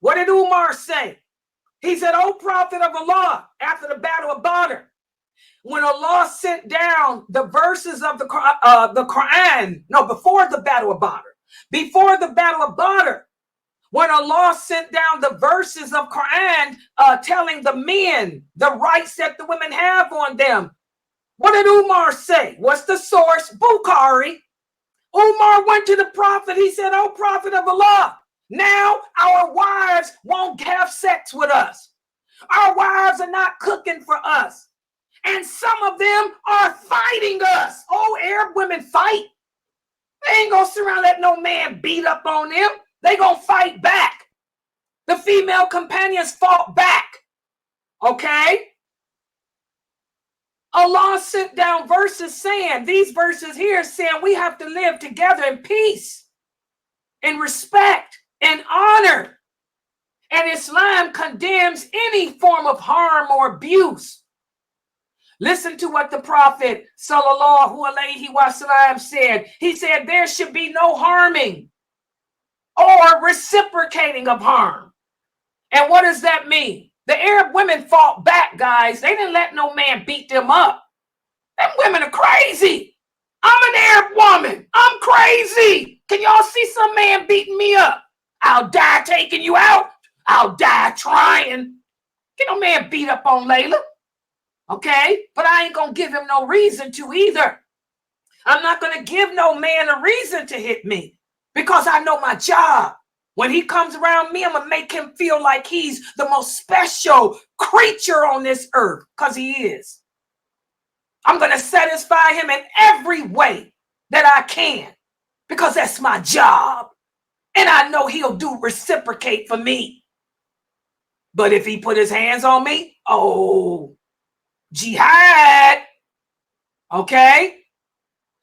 What did Umar say? He said, "O prophet of Allah," after the battle of Badr, when Allah sent down the verses of the Quran, no, before the battle of Badr, when Allah sent down the verses of Quran telling the men the rights that the women have on them, what did Umar say? What's the source? Bukhari. Umar went to the prophet. He said, "O prophet of Allah, now our wives won't have sex with us. Our wives are not cooking for us. And some of them are fighting us." Oh, Arab women fight. They ain't gonna sit around and let no man beat up on them. They gonna fight back. The female companions fought back. Okay? Allah sent down verses saying, these verses here saying we have to live together in peace, in respect, in honor. And Islam condemns any form of harm or abuse. Listen to what the Prophet sallallahu alaihi wasallam said. He said there should be no harming or reciprocating of harm. And what does that mean? The Arab women fought back, guys. They didn't let no man beat them up. Them women are crazy. I'm an Arab woman. I'm crazy. Can y'all see some man beating me up? I'll die taking you out. I'll die trying. Get no man beat up on Layla. Okay? But I ain't going to give him no reason to either. I'm not going to give no man a reason to hit me because I know my job. When he comes around me, I'm going to make him feel like he's the most special creature on this earth, because he is. I'm going to satisfy him in every way that I can, because that's my job. And I know he'll do reciprocate for me. But if he put his hands on me, oh, jihad. Okay?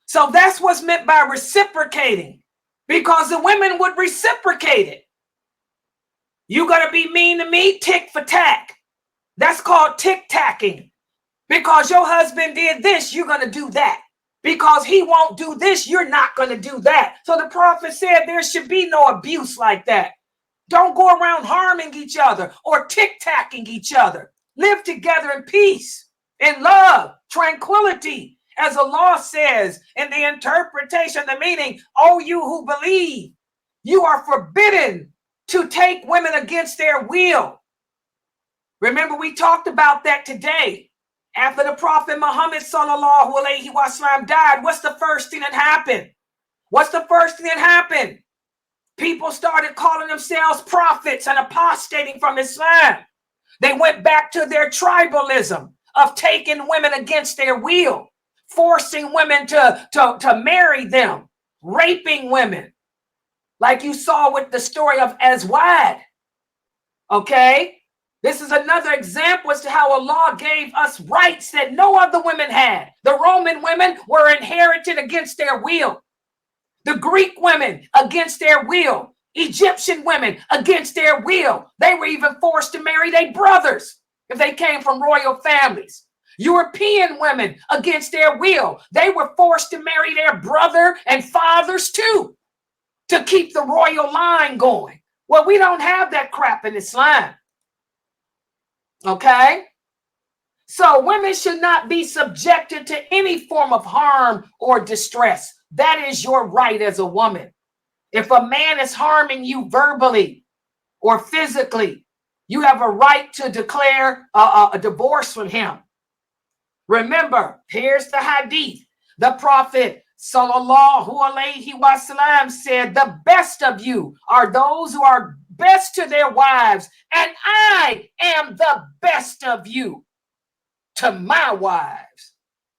So that's what's meant by reciprocating, because the women would reciprocate it. You got to be mean to me, tick for tack. That's called tick-tacking. Because your husband did this, you're going to do that. Because he won't do this, you're not going to do that. So the prophet said there should be no abuse like that. Don't go around harming each other or tick-tacking each other. Live together in peace, in love, tranquility. As Allah says in the interpretation, the meaning, "O you who believe, you are forbidden to take women against their will." Remember, we talked about that today. After the Prophet Muhammad sallallahu alaihi wasallam died, what's the first thing that happened? What's the first thing that happened? People started calling themselves prophets and apostating from Islam. They went back to their tribalism of taking women against their will. forcing women to marry them, raping women, like you saw with the story of Azwad. Okay? This is another example as to how Allah gave us rights that no other women had. The Roman women were inherited against their will. The Greek women against their will. Egyptian women against their will. They were even forced to marry their brothers if they came from royal families. European women against their will. They were forced to marry their brother and fathers too to keep the royal line going. Well, we don't have that crap in Islam. Okay? So women should not be subjected to any form of harm or distress. That is your right as a woman. If a man is harming you verbally or physically, you have a right to declare a divorce from him. Remember, here's the hadith. The Prophet sallallahu alaihi wasallam said, the best of you are those who are best to their wives, and I am the best of you to my wives.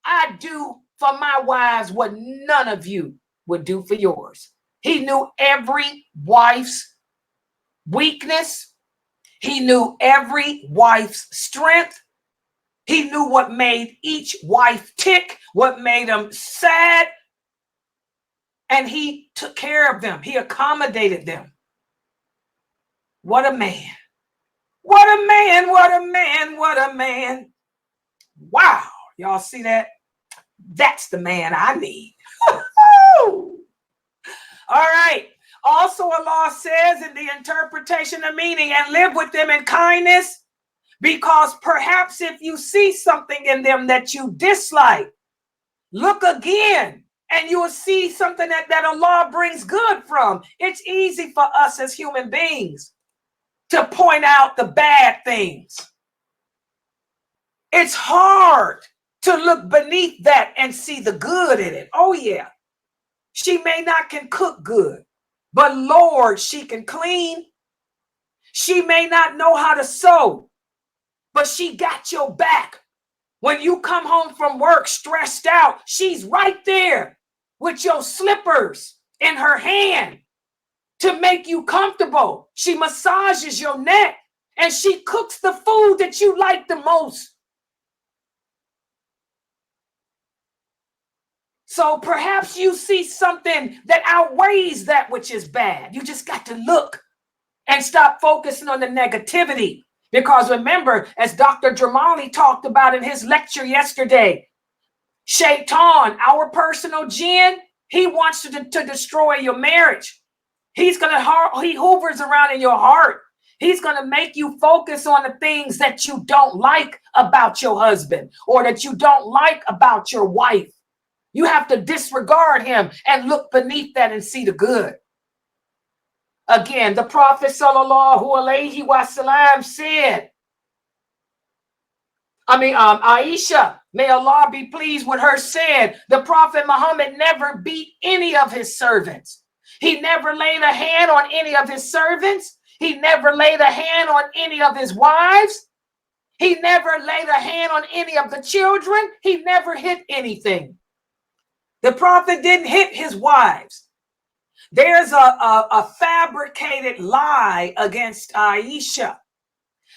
I do for my wives what none of you would do for yours. He knew every wife's weakness. He knew every wife's strength. He knew what made each wife tick, what made them sad. And he took care of them. He accommodated them. What a man. What a man, what a man, what a man. Wow. Y'all see that? That's the man I need. All right. Also, Allah says in the interpretation of meaning, and live with them in kindness, because perhaps if you see something in them that you dislike, look again and you will see something that Allah brings good from. It's easy for us as human beings to point out the bad things. It's hard to look beneath that and see the good in it. Oh yeah. She may not can cook good, but Lord, she can clean. She may not know how to sew, but she got your back. When you come home from work stressed out, she's right there with your slippers in her hand to make you comfortable. She massages your neck and she cooks the food that you like the most. So perhaps you see something that outweighs that which is bad. You just got to look and stop focusing on the negativity. Because remember, as Dr. Jamali talked about in his lecture yesterday, Shaitan, our personal jinn, he wants to destroy your marriage. He hovers around in your heart. He's going to make you focus on the things that you don't like about your husband or that you don't like about your wife. You have to disregard him and look beneath that and see the good. Again, the Prophet sallallahu alaihi wasallam said, Aisha, may Allah be pleased with her, said, the Prophet Muhammad never beat any of his servants. He never laid a hand on any of his servants. He never laid a hand on any of his wives. He never laid a hand on any of the children. He never hit anything. The Prophet didn't hit his wives. There's a fabricated lie against Aisha.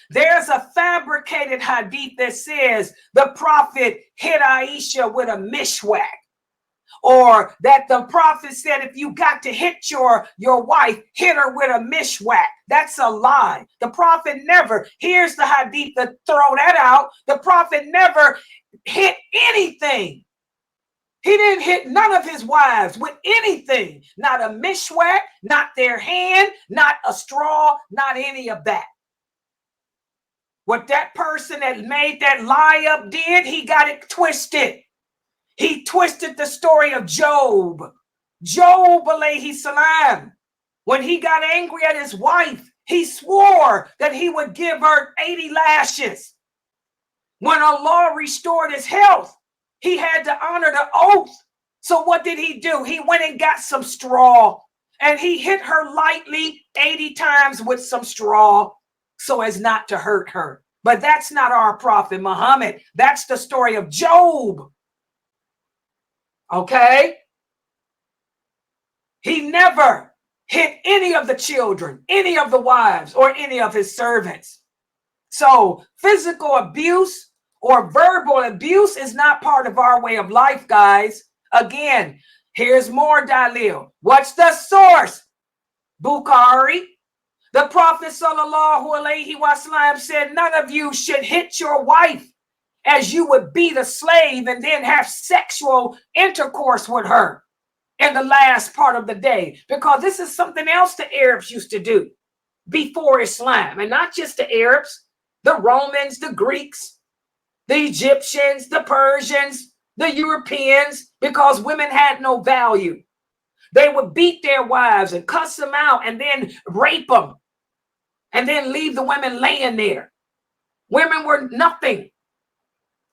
There's a fabricated hadith that says the Prophet hit Aisha with a mishwak, or that the Prophet said if you got to hit your wife, hit her with a mishwak. That's a lie. The Prophet never, here's the hadith to throw that out. The Prophet never hit anything. He didn't hit none of his wives with anything, not a mishwak, not their hand, not a straw, not any of that. What that person that made that lie up did, he got it twisted. He twisted the story of Job. Job, alayhi salam, when he got angry at his wife, he swore that he would give her 80 lashes. When Allah restored his health, he had to honor the oath. So what did he do? He went and got some straw and he hit her lightly 80 times with some straw so as not to hurt her. But that's not our Prophet Muhammad. That's the story of Job. Okay? He never hit any of the children, any of the wives, or any of his servants. So physical abuse or verbal abuse is not part of our way of life, guys. Again, here's more Dalil. What's the source? Bukhari. The Prophet sallallahu alaihi wasallam said, none of you should hit your wife as you would beat a slave and then have sexual intercourse with her in the last part of the day, because this is something else the Arabs used to do before Islam. And not just the Arabs, the Romans, the Greeks, the Egyptians, the Persians, the Europeans, because women had no value. They would beat their wives and cuss them out and then rape them and then leave the women laying there. Women were nothing.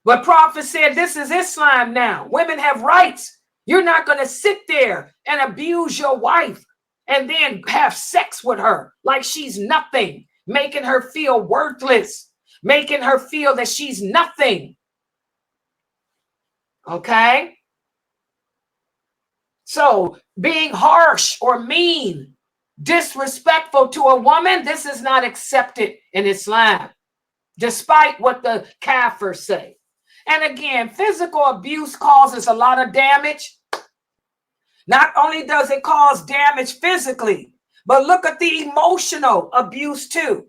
But Prophet said, this is Islam now. Women have rights. You're not going to sit there and abuse your wife and then have sex with her like she's nothing, making her feel worthless, making her feel that she's nothing. Okay? So being harsh or mean, disrespectful to a woman, this is not accepted in Islam, despite what the Kafirs say. And again, physical abuse causes a lot of damage. Not only does it cause damage physically, but look at the emotional abuse too.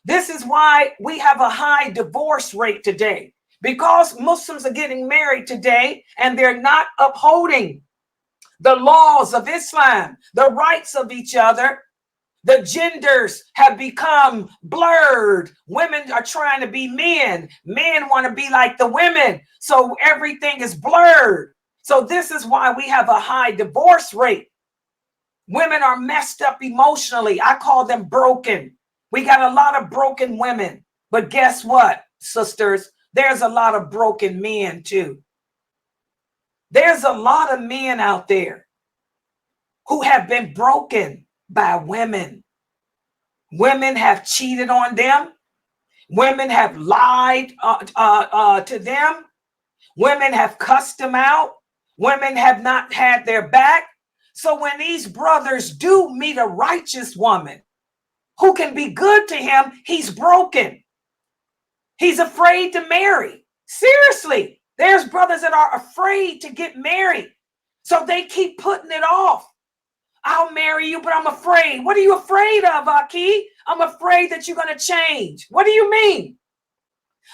This is why we have a high divorce rate today, because Muslims are getting married today and they're not upholding the laws of Islam, the rights of each other. The genders have become blurred. Women are trying to be men. Men want to be like the women. So everything is blurred. So this is why we have a high divorce rate. Women are messed up emotionally. I call them broken. We got a lot of broken women. But guess what, sisters? There's a lot of broken men too. There's a lot of men out there who have been broken by women. Women have cheated on them. Women have lied to them. Women have cussed them out. Women have not had their back. So when these brothers do meet a righteous woman who can be good to him, he's broken. He's afraid to marry. Seriously, there's brothers that are afraid to get married. So they keep putting it off. I'll marry you, but I'm afraid. What are you afraid of, Aki? I'm afraid that you're going to change. What do you mean?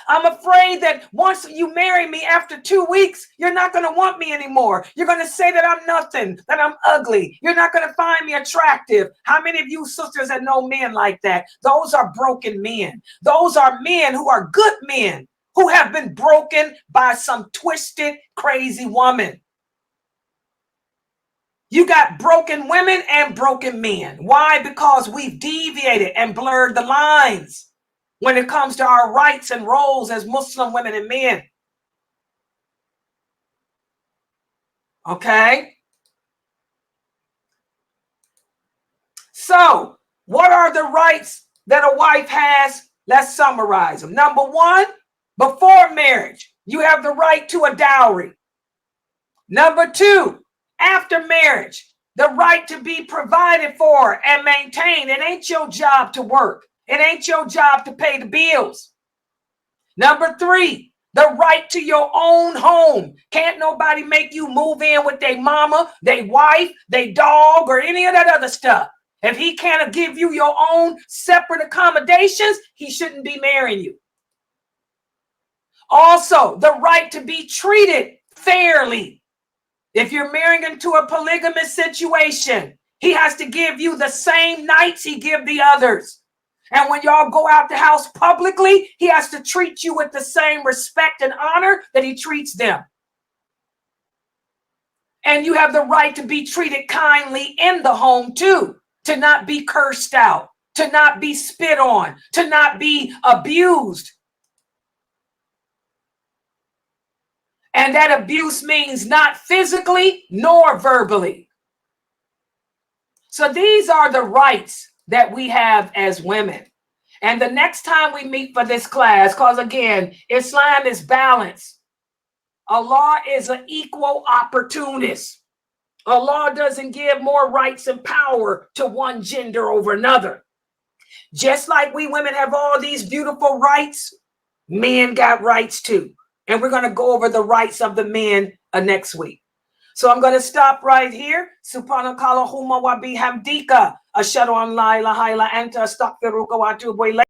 I'm afraid that once you marry me, after 2 weeks, you're not going to want me anymore. You're going to say that I'm nothing, that I'm ugly. You're not going to find me attractive. How many of you sisters that know men like that? Those are broken men. Those are men who are good men who have been broken by some twisted, crazy woman. You got broken women and broken men. Why? Because we've deviated and blurred the lines when it comes to our rights and roles as Muslim women and men. Okay? So, what are the rights that a wife has? Let's summarize them. Number one, before marriage, you have the right to a dowry. Number two, after marriage, the right to be provided for and maintained. It ain't your job to work. It ain't your job to pay the bills. Number three, the right to your own home. Can't nobody make you move in with their mama, their wife, their dog, or any of that other stuff. If he can't give you your own separate accommodations, he shouldn't be marrying you. Also, the right to be treated fairly. If you're marrying into a polygamous situation, he has to give you the same nights he give the others. And when y'all go out the house publicly, he has to treat you with the same respect and honor that he treats them. And you have the right to be treated kindly in the home too, to not be cursed out, to not be spit on, to not be abused. And that abuse means not physically nor verbally. So these are the rights that we have as women. And the next time we meet for this class, because again, Islam is balance. Allah is an equal opportunist. Allah doesn't give more rights and power to one gender over another. Just like we women have all these beautiful rights, men got rights too. And we're going to go over the rights of the men next week. So I'm going to stop right here. Subhanakallahumma wa bihamdika. Ashhadu an la ilaha illa anta astaghfiruka wa atubu ilayk.